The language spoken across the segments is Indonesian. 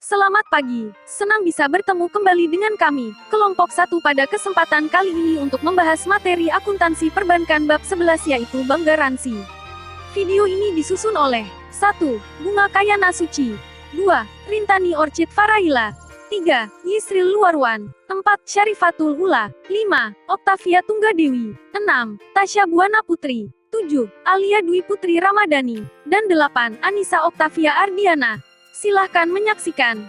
Selamat pagi, senang bisa bertemu kembali dengan kami, kelompok 1 pada kesempatan kali ini untuk membahas materi akuntansi perbankan bab 11 yaitu bank garansi. Video ini disusun oleh 1. Bunga Kayana Suci 2. Rintani Orchid Faraila 3. Yisril Luarwan 4. Syarifatul Ula 5. Oktavia Tunggadewi 6. Tasya Buana Putri 7. Alia Dwi Putri Ramadhani dan 8. Anissa Oktavia Ardiana. Silahkan menyaksikan.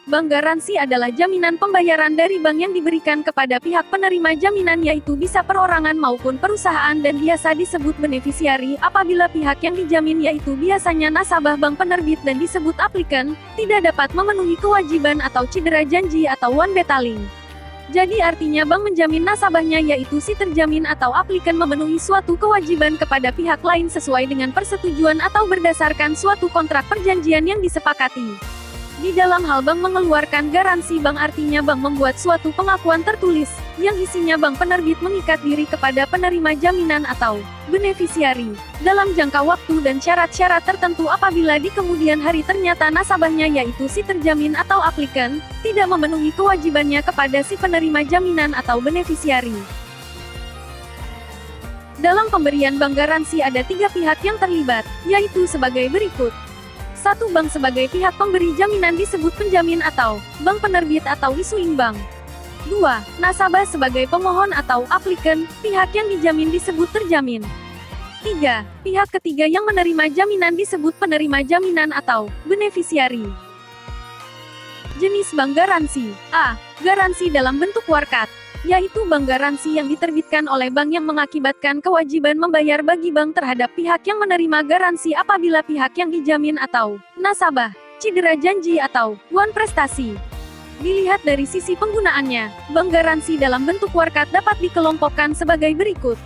Bank garansi adalah jaminan pembayaran dari bank yang diberikan kepada pihak penerima jaminan yaitu bisa perorangan maupun perusahaan dan biasa disebut benefisiari apabila pihak yang dijamin yaitu biasanya nasabah bank penerbit dan disebut aplikan, tidak dapat memenuhi kewajiban atau cedera janji atau one betaling. Jadi artinya bank menjamin nasabahnya yaitu si terjamin atau aplikan memenuhi suatu kewajiban kepada pihak lain sesuai dengan persetujuan atau berdasarkan suatu kontrak perjanjian yang disepakati. Di dalam hal bank mengeluarkan garansi bank artinya bank membuat suatu pengakuan tertulis, yang isinya bank penerbit mengikat diri kepada penerima jaminan atau benefisiari, dalam jangka waktu dan syarat-syarat tertentu apabila di kemudian hari ternyata nasabahnya yaitu si terjamin atau aplikan, tidak memenuhi kewajibannya kepada si penerima jaminan atau benefisiari. Dalam pemberian bank garansi ada 3 pihak yang terlibat, yaitu sebagai berikut. 1. Bank sebagai pihak pemberi jaminan disebut penjamin atau bank penerbit atau issuing bank. 2. Nasabah sebagai pemohon atau aplikan, pihak yang dijamin disebut terjamin. 3. Pihak ketiga yang menerima jaminan disebut penerima jaminan atau benefisiari. Jenis bank garansi. A. Garansi dalam bentuk warkat, yaitu bank garansi yang diterbitkan oleh bank yang mengakibatkan kewajiban membayar bagi bank terhadap pihak yang menerima garansi apabila pihak yang dijamin atau nasabah cedera janji atau one prestasi. Dilihat dari sisi penggunaannya, bank garansi dalam bentuk warkat dapat dikelompokkan sebagai berikut.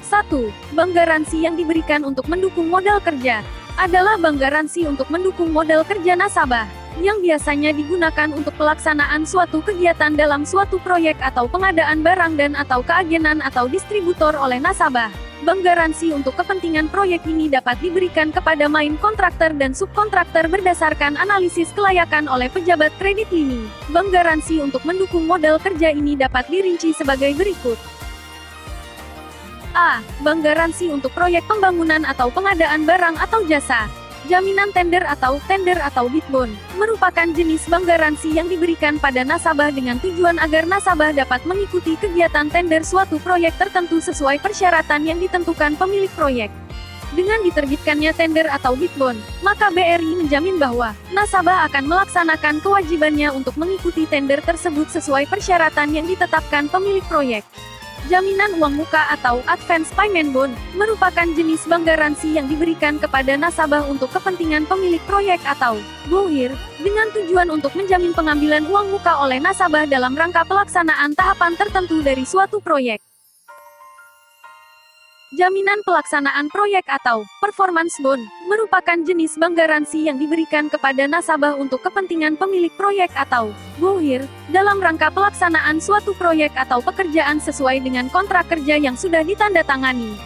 1. Bank garansi yang diberikan untuk mendukung modal kerja adalah bank garansi untuk mendukung modal kerja nasabah, yang biasanya digunakan untuk pelaksanaan suatu kegiatan dalam suatu proyek atau pengadaan barang dan atau keagenan atau distributor oleh nasabah. Bank garansi untuk kepentingan proyek ini dapat diberikan kepada main kontraktor dan subkontraktor berdasarkan analisis kelayakan oleh pejabat kredit lini. Bank garansi untuk mendukung modal kerja ini dapat dirinci sebagai berikut. A. Bank garansi untuk proyek pembangunan atau pengadaan barang atau jasa. Jaminan tender atau bid bond merupakan jenis bank garansi yang diberikan pada nasabah dengan tujuan agar nasabah dapat mengikuti kegiatan tender suatu proyek tertentu sesuai persyaratan yang ditentukan pemilik proyek. Dengan diterbitkannya tender atau bid bond, maka BRI menjamin bahwa nasabah akan melaksanakan kewajibannya untuk mengikuti tender tersebut sesuai persyaratan yang ditetapkan pemilik proyek. Jaminan uang muka atau advance payment bond merupakan jenis bank garansi yang diberikan kepada nasabah untuk kepentingan pemilik proyek atau BOHIR, dengan tujuan untuk menjamin pengambilan uang muka oleh nasabah dalam rangka pelaksanaan tahapan tertentu dari suatu proyek. Jaminan pelaksanaan proyek atau performance bond merupakan jenis bank garansi yang diberikan kepada nasabah untuk kepentingan pemilik proyek atau BOHIR dalam rangka pelaksanaan suatu proyek atau pekerjaan sesuai dengan kontrak kerja yang sudah ditandatangani.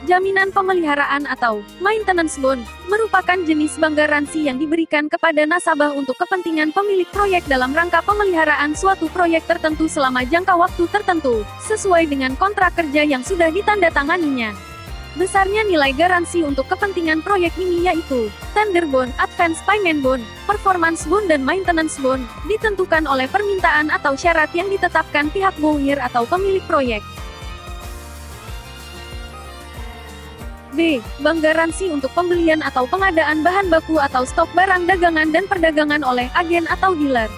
Jaminan pemeliharaan atau maintenance bond merupakan jenis bank garansi yang diberikan kepada nasabah untuk kepentingan pemilik proyek dalam rangka pemeliharaan suatu proyek tertentu selama jangka waktu tertentu, sesuai dengan kontrak kerja yang sudah ditandatanganinya. Besarnya nilai garansi untuk kepentingan proyek ini yaitu tender bond, advance payment bond, performance bond dan maintenance bond, ditentukan oleh permintaan atau syarat yang ditetapkan pihak BOHIR atau pemilik proyek. B. Bank garansi untuk pembelian atau pengadaan bahan baku atau stok barang dagangan dan perdagangan oleh agen atau dealer.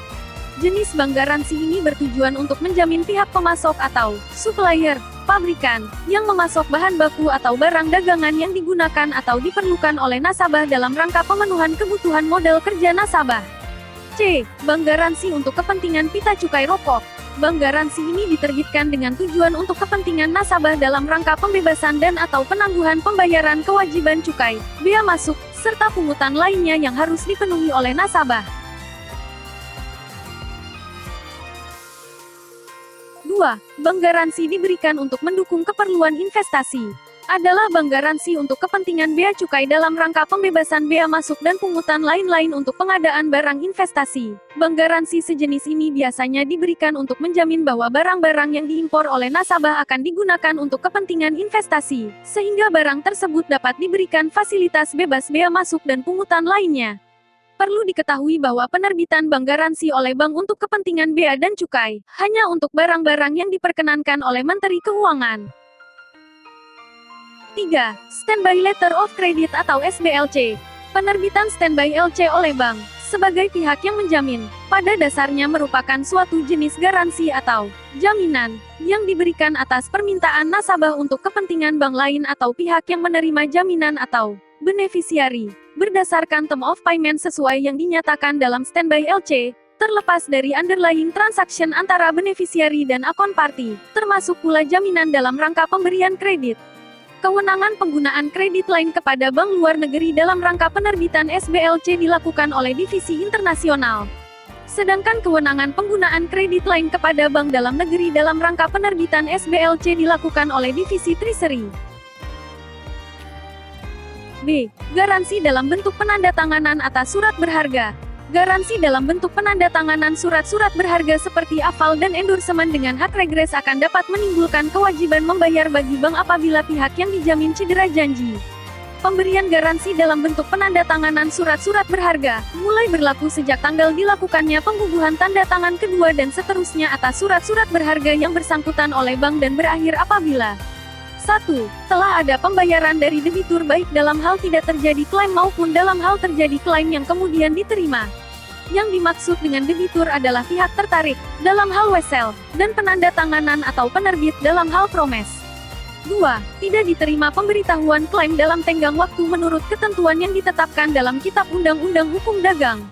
Jenis bank garansi ini bertujuan untuk menjamin pihak pemasok atau supplier, pabrikan, yang memasok bahan baku atau barang dagangan yang digunakan atau diperlukan oleh nasabah dalam rangka pemenuhan kebutuhan modal kerja nasabah. C. Bank garansi untuk kepentingan pita cukai rokok. Bank garansi ini diterbitkan dengan tujuan untuk kepentingan nasabah dalam rangka pembebasan dan atau penangguhan pembayaran kewajiban cukai, bea masuk, serta pungutan lainnya yang harus dipenuhi oleh nasabah. 2. Bank garansi diberikan untuk mendukung keperluan investasi. adalah bank garansi untuk kepentingan bea cukai dalam rangka pembebasan bea masuk dan pungutan lain-lain untuk pengadaan barang investasi. Bank garansi sejenis ini biasanya diberikan untuk menjamin bahwa barang-barang yang diimpor oleh nasabah akan digunakan untuk kepentingan investasi, sehingga barang tersebut dapat diberikan fasilitas bebas bea masuk dan pungutan lainnya. Perlu diketahui bahwa penerbitan bank garansi oleh bank untuk kepentingan bea dan cukai hanya untuk barang-barang yang diperkenankan oleh Menteri Keuangan. 3. Standby Letter of Credit atau SBLC. Penerbitan standby LC oleh bank, sebagai pihak yang menjamin, pada dasarnya merupakan suatu jenis garansi atau jaminan, yang diberikan atas permintaan nasabah untuk kepentingan bank lain atau pihak yang menerima jaminan atau beneficiary, berdasarkan term of payment sesuai yang dinyatakan dalam standby LC, terlepas dari underlying transaction antara beneficiary dan account party, termasuk pula jaminan dalam rangka pemberian kredit. Kewenangan penggunaan kredit lain kepada bank luar negeri dalam rangka penerbitan SBLC dilakukan oleh divisi internasional. Sedangkan kewenangan penggunaan kredit lain kepada bank dalam negeri dalam rangka penerbitan SBLC dilakukan oleh divisi treasury. B. Garansi dalam bentuk penandatanganan atas surat berharga. Garansi dalam bentuk penandatanganan surat-surat berharga seperti aval dan endorsement dengan hak regres akan dapat menimbulkan kewajiban membayar bagi bank apabila pihak yang dijamin cedera janji. Pemberian garansi dalam bentuk penandatanganan surat-surat berharga mulai berlaku sejak tanggal dilakukannya pembubuhan tanda tangan kedua dan seterusnya atas surat-surat berharga yang bersangkutan oleh bank dan berakhir apabila 1. Telah ada pembayaran dari debitur baik dalam hal tidak terjadi klaim maupun dalam hal terjadi klaim yang kemudian diterima. Yang dimaksud dengan debitur adalah pihak tertarik, dalam hal wesel, dan penandatanganan atau penerbit dalam hal promes. 2. Tidak diterima pemberitahuan klaim dalam tenggang waktu menurut ketentuan yang ditetapkan dalam Kitab Undang-Undang Hukum Dagang.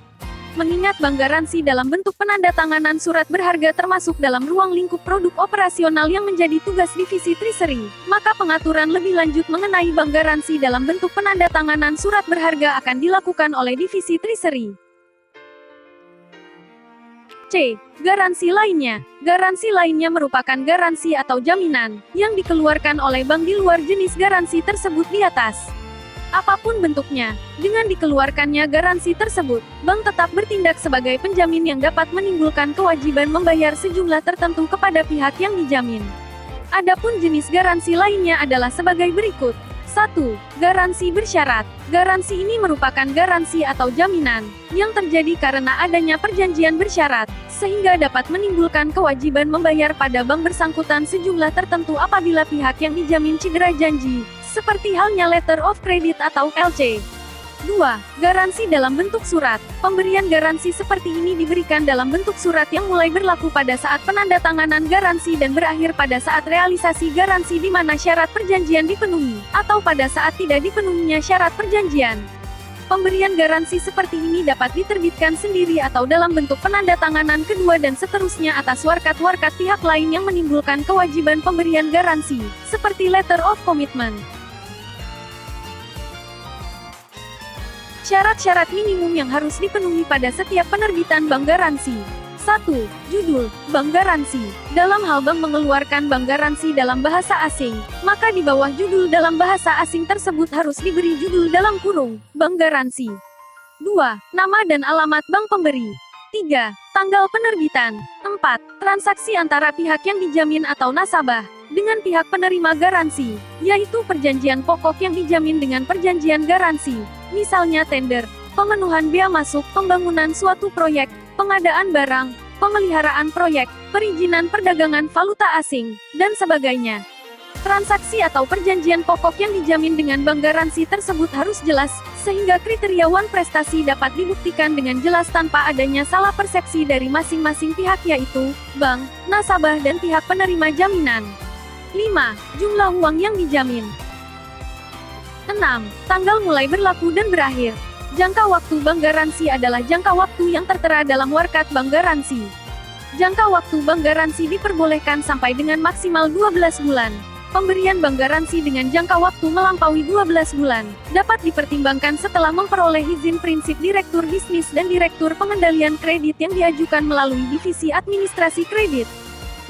Mengingat bank garansi dalam bentuk penandatanganan surat berharga termasuk dalam ruang lingkup produk operasional yang menjadi tugas divisi treasury, maka pengaturan lebih lanjut mengenai bank garansi dalam bentuk penandatanganan surat berharga akan dilakukan oleh divisi treasury. C. Garansi lainnya. Garansi lainnya merupakan garansi atau jaminan yang dikeluarkan oleh bank di luar jenis garansi tersebut di atas. Apapun bentuknya, dengan dikeluarkannya garansi tersebut, bank tetap bertindak sebagai penjamin yang dapat menimbulkan kewajiban membayar sejumlah tertentu kepada pihak yang dijamin. Adapun jenis garansi lainnya adalah sebagai berikut. 1. Garansi bersyarat. Garansi ini merupakan garansi atau jaminan yang terjadi karena adanya perjanjian bersyarat, sehingga dapat menimbulkan kewajiban membayar pada bank bersangkutan sejumlah tertentu apabila pihak yang dijamin cedera janji, seperti halnya letter of credit atau LC. 2. Garansi dalam bentuk surat. Pemberian garansi seperti ini diberikan dalam bentuk surat yang mulai berlaku pada saat penandatanganan garansi dan berakhir pada saat realisasi garansi di mana syarat perjanjian dipenuhi, atau pada saat tidak dipenuhinya syarat perjanjian. Pemberian garansi seperti ini dapat diterbitkan sendiri atau dalam bentuk penandatanganan kedua dan seterusnya atas warkat-warkat pihak lain yang menimbulkan kewajiban pemberian garansi, seperti letter of commitment. Syarat-syarat minimum yang harus dipenuhi pada setiap penerbitan bank garansi. 1. Judul bank garansi. Dalam hal bank mengeluarkan bank garansi dalam bahasa asing, maka di bawah judul dalam bahasa asing tersebut harus diberi judul dalam kurung bank garansi. 2. Nama dan alamat bank pemberi. 3. Tanggal penerbitan. 4. Transaksi antara pihak yang dijamin atau nasabah dengan pihak penerima garansi, yaitu perjanjian pokok yang dijamin dengan perjanjian garansi, misalnya tender, pemenuhan bea masuk, pembangunan suatu proyek, pengadaan barang, pemeliharaan proyek, perizinan perdagangan valuta asing, dan sebagainya. Transaksi atau perjanjian pokok yang dijamin dengan bank garansi tersebut harus jelas, sehingga kriteria prestasi dapat dibuktikan dengan jelas tanpa adanya salah persepsi dari masing-masing pihak yaitu bank, nasabah dan pihak penerima jaminan. 5. Jumlah uang yang dijamin. 6. Tanggal mulai berlaku dan berakhir. Jangka waktu bank garansi adalah jangka waktu yang tertera dalam warkat bank garansi. Jangka waktu bank garansi diperbolehkan sampai dengan maksimal 12 bulan. Pemberian bank garansi dengan jangka waktu melampaui 12 bulan dapat dipertimbangkan setelah memperoleh izin prinsip Direktur Bisnis dan Direktur Pengendalian Kredit yang diajukan melalui Divisi Administrasi Kredit.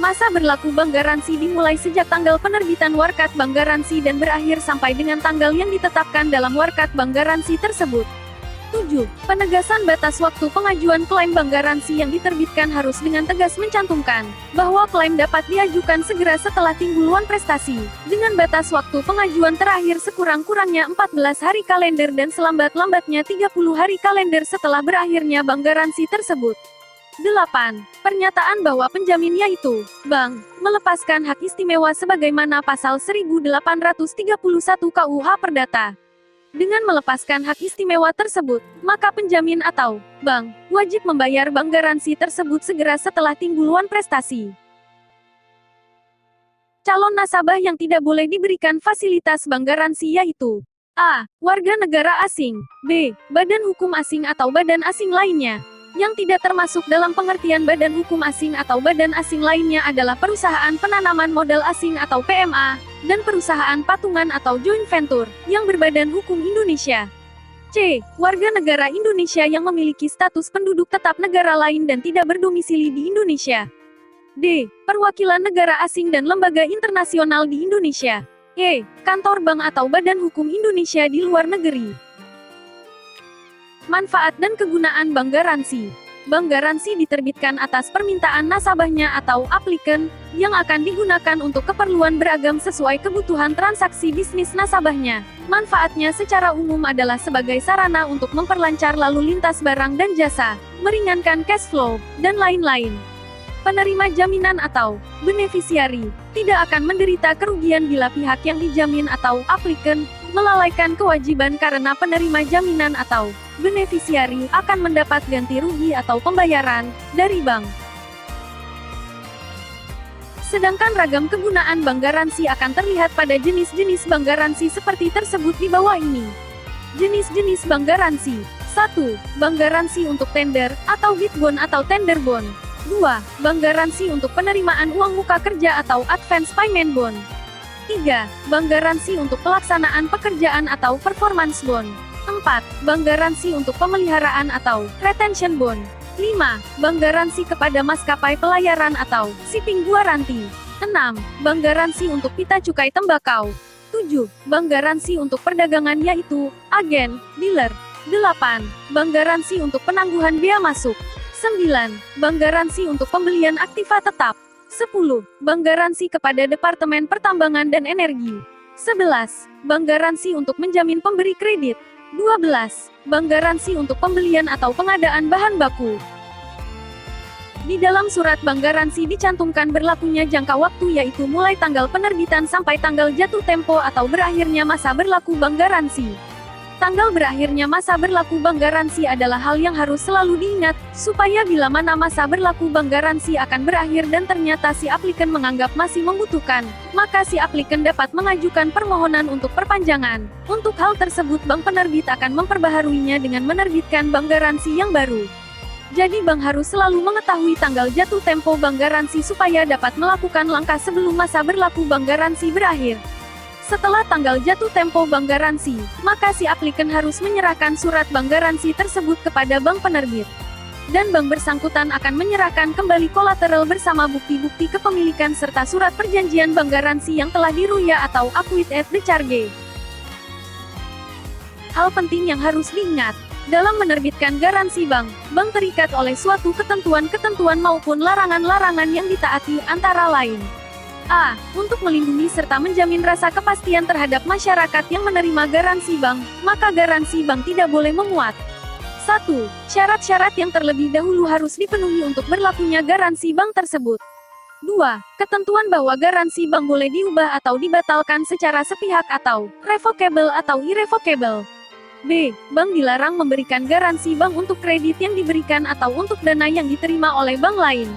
Masa berlaku bank garansi dimulai sejak tanggal penerbitan warkat bank garansi dan berakhir sampai dengan tanggal yang ditetapkan dalam warkat bank garansi tersebut. 7. Penegasan batas waktu pengajuan klaim bank garansi yang diterbitkan harus dengan tegas mencantumkan bahwa klaim dapat diajukan segera setelah timbul prestasi, dengan batas waktu pengajuan terakhir sekurang-kurangnya 14 hari kalender dan selambat-lambatnya 30 hari kalender setelah berakhirnya bank garansi tersebut. 8. Pernyataan bahwa penjamin yaitu bank melepaskan hak istimewa sebagaimana pasal 1831 KUH Perdata. Dengan melepaskan hak istimewa tersebut, maka penjamin atau bank wajib membayar bank garansi tersebut segera setelah timbulan prestasi. Calon nasabah yang tidak boleh diberikan fasilitas bank garansi yaitu A. Warga negara asing, B. Badan hukum asing atau badan asing lainnya. Yang tidak termasuk dalam pengertian badan hukum asing atau badan asing lainnya adalah perusahaan penanaman modal asing atau PMA, dan perusahaan patungan atau joint venture, yang berbadan hukum Indonesia. C. Warga negara Indonesia yang memiliki status penduduk tetap negara lain dan tidak berdomisili di Indonesia. D. Perwakilan negara asing dan lembaga internasional di Indonesia. E. Kantor bank atau badan hukum Indonesia di luar negeri. Manfaat dan kegunaan bank garansi. Bank garansi diterbitkan atas permintaan nasabahnya atau aplikan, yang akan digunakan untuk keperluan beragam sesuai kebutuhan transaksi bisnis nasabahnya. Manfaatnya secara umum adalah sebagai sarana untuk memperlancar lalu lintas barang dan jasa, meringankan cash flow, dan lain-lain. Penerima jaminan atau beneficiary tidak akan menderita kerugian bila pihak yang dijamin atau aplikan melalaikan kewajiban karena penerima jaminan atau beneficiary akan mendapat ganti rugi atau pembayaran dari bank. Sedangkan ragam kegunaan bank garansi akan terlihat pada jenis-jenis bank garansi seperti tersebut di bawah ini. Jenis-jenis bank garansi. 1. Bank garansi untuk tender atau bid bond atau tender bond. 2. Bank garansi untuk penerimaan uang muka kerja atau advance payment bond. 3. Bank garansi untuk pelaksanaan pekerjaan atau performance bond. 4. Bank garansi untuk pemeliharaan atau retention bond. 5. Bank garansi kepada maskapai pelayaran atau shipping guarantee. 6. Bank garansi untuk pita cukai tembakau. 7. Bank garansi untuk perdagangan yaitu agen, dealer. 8. Bank garansi untuk penangguhan bea masuk. 9. Bank garansi untuk pembelian aktiva tetap. 10. Bank garansi kepada Departemen Pertambangan dan Energi. 11. Bank garansi untuk menjamin pemberi kredit. 12. Bank garansi untuk pembelian atau pengadaan bahan baku. Di dalam surat bank garansi dicantumkan berlakunya jangka waktu yaitu mulai tanggal penerbitan sampai tanggal jatuh tempo atau berakhirnya masa berlaku bank garansi. Tanggal berakhirnya masa berlaku bank garansi adalah hal yang harus selalu diingat, supaya bila mana masa berlaku bank garansi akan berakhir dan ternyata si aplikan menganggap masih membutuhkan, maka si aplikan dapat mengajukan permohonan untuk perpanjangan. Untuk hal tersebut bank penerbit akan memperbaharuinya dengan menerbitkan bank garansi yang baru. Jadi bank harus selalu mengetahui tanggal jatuh tempo bank garansi supaya dapat melakukan langkah sebelum masa berlaku bank garansi berakhir. Setelah tanggal jatuh tempo bank garansi, maka si aplikan harus menyerahkan surat bank garansi tersebut kepada bank penerbit. Dan bank bersangkutan akan menyerahkan kembali kolateral bersama bukti-bukti kepemilikan serta surat perjanjian bank garansi yang telah diruya atau acquit at the charge. Hal penting yang harus diingat, dalam menerbitkan garansi bank terikat oleh suatu ketentuan-ketentuan maupun larangan-larangan yang ditaati antara lain. A. Untuk melindungi serta menjamin rasa kepastian terhadap masyarakat yang menerima garansi bank, maka garansi bank tidak boleh memuat 1. Syarat-syarat yang terlebih dahulu harus dipenuhi untuk berlakunya garansi bank tersebut. 2. Ketentuan bahwa garansi bank boleh diubah atau dibatalkan secara sepihak atau revocable atau irrevocable. B. Bank dilarang memberikan garansi bank untuk kredit yang diberikan atau untuk dana yang diterima oleh bank lain.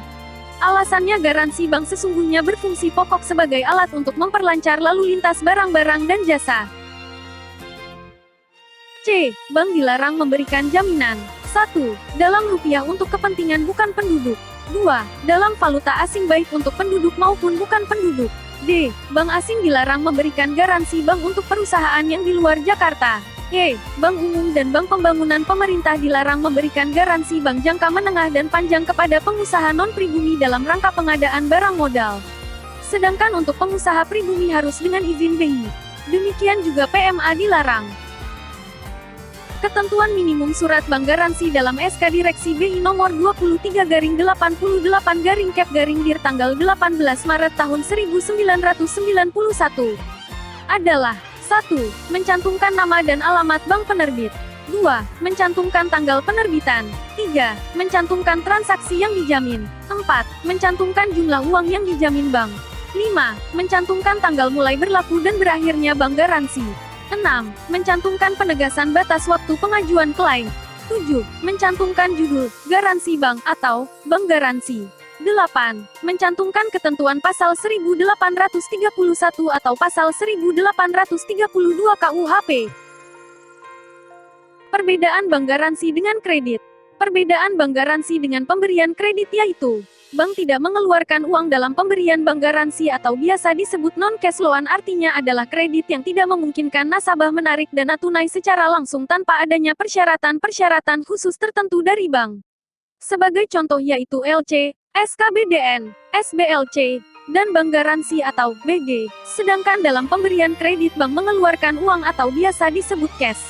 Alasannya garansi bank sesungguhnya berfungsi pokok sebagai alat untuk memperlancar lalu lintas barang-barang dan jasa. C. Bank dilarang memberikan jaminan 1. Dalam rupiah untuk kepentingan bukan penduduk. 2. Dalam valuta asing baik untuk penduduk maupun bukan penduduk. D. Bank asing dilarang memberikan garansi bank untuk perusahaan yang di luar Jakarta. Bank umum dan bank pembangunan pemerintah dilarang memberikan garansi bank jangka menengah dan panjang kepada pengusaha non-pribumi dalam rangka pengadaan barang modal. Sedangkan untuk pengusaha pribumi harus dengan izin BI. Demikian juga PMA dilarang. Ketentuan minimum surat bank garansi dalam SK Direksi BI nomor 23/88/Cap/Dir tanggal 18 Maret tahun 1991 adalah 1. Mencantumkan nama dan alamat bank penerbit. 2. Mencantumkan tanggal penerbitan. 3. Mencantumkan transaksi yang dijamin. 4. Mencantumkan jumlah uang yang dijamin bank. 5. Mencantumkan tanggal mulai berlaku dan berakhirnya bank garansi. 6. Mencantumkan penegasan batas waktu pengajuan klaim. 7. Mencantumkan judul, garansi bank atau bank garansi. 8. Mencantumkan ketentuan pasal 1831 atau pasal 1832 KUHP. Perbedaan bank garansi dengan kredit. Perbedaan bank garansi dengan pemberian kredit yaitu bank tidak mengeluarkan uang dalam pemberian bank garansi atau biasa disebut non-cash loan, artinya adalah kredit yang tidak memungkinkan nasabah menarik dana tunai secara langsung tanpa adanya persyaratan-persyaratan khusus tertentu dari bank. Sebagai contoh yaitu LC, SKBDN, SBLC, dan bank garansi atau BG. Sedangkan dalam pemberian kredit bank mengeluarkan uang atau biasa disebut cash.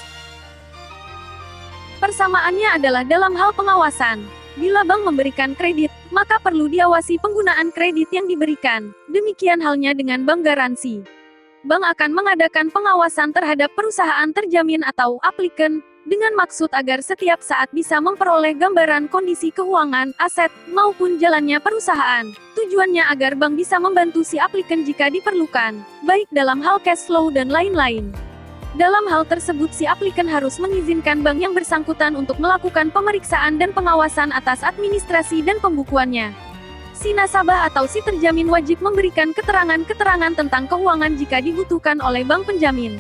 Persamaannya adalah dalam hal pengawasan. Bila bank memberikan kredit, maka perlu diawasi penggunaan kredit yang diberikan. Demikian halnya dengan bank garansi. Bank akan mengadakan pengawasan terhadap perusahaan terjamin atau aplikan, dengan maksud agar setiap saat bisa memperoleh gambaran kondisi keuangan, aset, maupun jalannya perusahaan. Tujuannya agar bank bisa membantu si aplikan jika diperlukan, baik dalam hal cash flow dan lain-lain. Dalam hal tersebut si aplikan harus mengizinkan bank yang bersangkutan untuk melakukan pemeriksaan dan pengawasan atas administrasi dan pembukuannya. Si nasabah atau si terjamin wajib memberikan keterangan-keterangan tentang keuangan jika dibutuhkan oleh bank penjamin.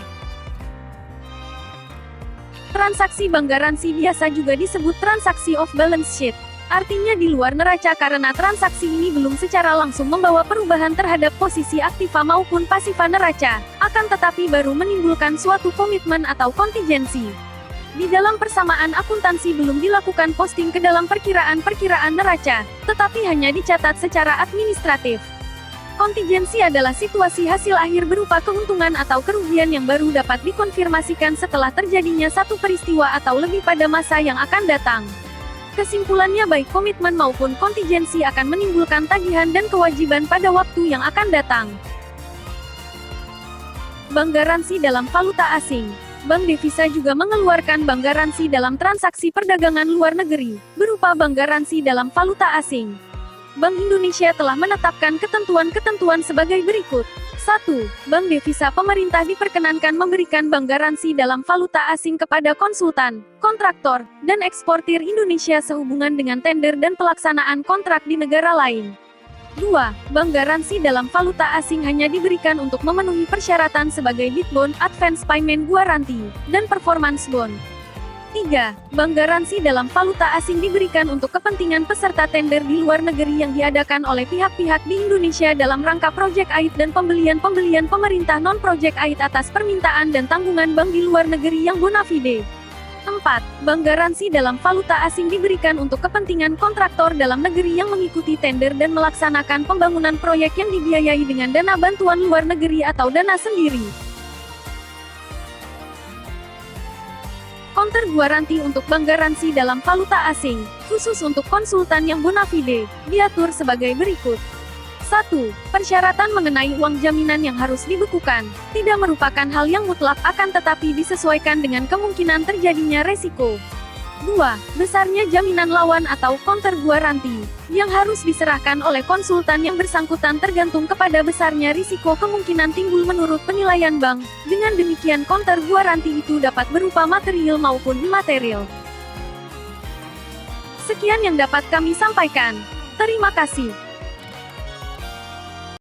Transaksi bank garansi biasa juga disebut transaksi off balance sheet. Artinya di luar neraca karena transaksi ini belum secara langsung membawa perubahan terhadap posisi aktiva maupun pasifa neraca, akan tetapi baru menimbulkan suatu komitmen atau kontingensi. Di dalam persamaan akuntansi belum dilakukan posting ke dalam perkiraan-perkiraan neraca, tetapi hanya dicatat secara administratif. Kontingensi adalah situasi hasil akhir berupa keuntungan atau kerugian yang baru dapat dikonfirmasikan setelah terjadinya satu peristiwa atau lebih pada masa yang akan datang. Kesimpulannya baik komitmen maupun kontingensi akan menimbulkan tagihan dan kewajiban pada waktu yang akan datang. Bank garansi dalam valuta asing. Bank devisa juga mengeluarkan bank garansi dalam transaksi perdagangan luar negeri, berupa bank garansi dalam valuta asing. Bank Indonesia telah menetapkan ketentuan-ketentuan sebagai berikut. 1. Bank devisa pemerintah diperkenankan memberikan bank garansi dalam valuta asing kepada konsultan, kontraktor, dan eksportir Indonesia sehubungan dengan tender dan pelaksanaan kontrak di negara lain. 2. Bank garansi dalam valuta asing hanya diberikan untuk memenuhi persyaratan sebagai bid bond, advance payment guarantee, dan performance bond. 3. Bank garansi dalam valuta asing diberikan untuk kepentingan peserta tender di luar negeri yang diadakan oleh pihak-pihak di Indonesia dalam rangka Project AID dan pembelian-pembelian pemerintah non-Project AID atas permintaan dan tanggungan bank di luar negeri yang bona fide. 4. Bank garansi dalam valuta asing diberikan untuk kepentingan kontraktor dalam negeri yang mengikuti tender dan melaksanakan pembangunan proyek yang dibiayai dengan dana bantuan luar negeri atau dana sendiri. Counter guaranti untuk bank garansi dalam valuta asing, khusus untuk konsultan yang bona fide, diatur sebagai berikut. 1. Persyaratan mengenai uang jaminan yang harus dibekukan, tidak merupakan hal yang mutlak akan tetapi disesuaikan dengan kemungkinan terjadinya resiko. 2. Besarnya jaminan lawan atau counter guaranti, yang harus diserahkan oleh konsultan yang bersangkutan tergantung kepada besarnya risiko kemungkinan timbul menurut penilaian bank. Dengan demikian counter guaranti itu dapat berupa material maupun imaterial. Sekian yang dapat kami sampaikan. Terima kasih.